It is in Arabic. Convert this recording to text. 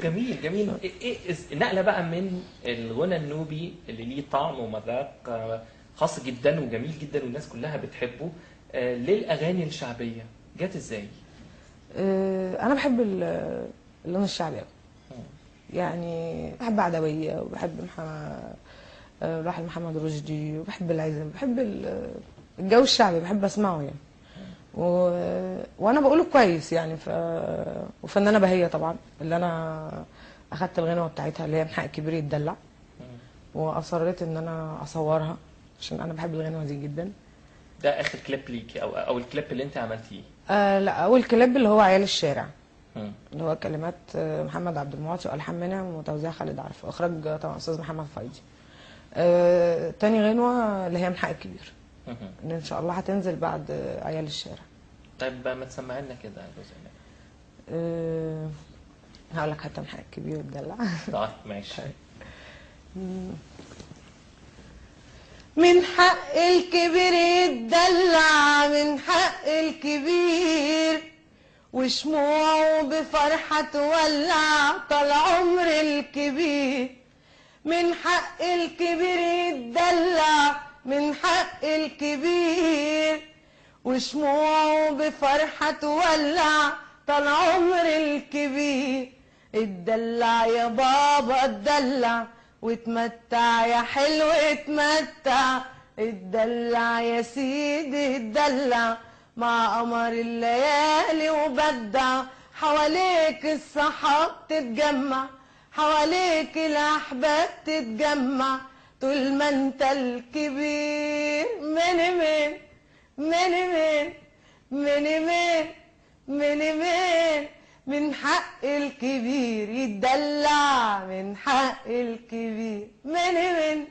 جميل جميل. ايه النقله بقى من الغنى النوبي اللي ليه طعم ومذاق خاص جدا وجميل جدا والناس كلها بتحبه للاغاني الشعبيه، جت ازاي؟ انا بحب اللون الشعبي قوي، يعني بحب عدويه وبحب الواحد محمد رشدي وبحب العزم، بحب الجو الشعبي، بحب اسمعه يعني. وانا بقوله كويس يعني. وفنانه بهيه طبعا اللي انا اخدت الغنوه بتاعتها اللي هي من حق الكبير يتدلع، واصريت ان انا اصورها عشان انا بحب الغنوه دي جدا. ده اخر كليب ليكي او الكليب اللي انت عملتيه؟ لا، اول كليب اللي هو عيال الشارع، اللي هو كلمات محمد عبد المعطي والحان منعم وتوزيع خالد عارف واخراج طبعا استاذ محمد فايدي. تاني غنوه اللي هي من حق الكبير، اللي ان شاء الله هتنزل بعد عيال الشارع. طيب ما تسمعي لنا كده جزء منها. هقول لك حتى من حق الكبير يتدلع. طيب ماشي. من حق الكبير يتدلع، من حق الكبير وشموعه بفرحة تولع طال عمر الكبير. من حق الكبير يتدلع، من حق الكبير وشموعه بفرحة تولع طال عمر الكبير. اتدلع يا بابا اتدلع واتمتع يا حلو اتمتع، اتدلع يا سيدي اتدلع مع قمر الليالي وبدع. حواليك الصحاب تتجمع، حواليك الاحباب تتجمع، طول ما انت الكبير. من من حق الكبير يتدلع، من حق الكبير من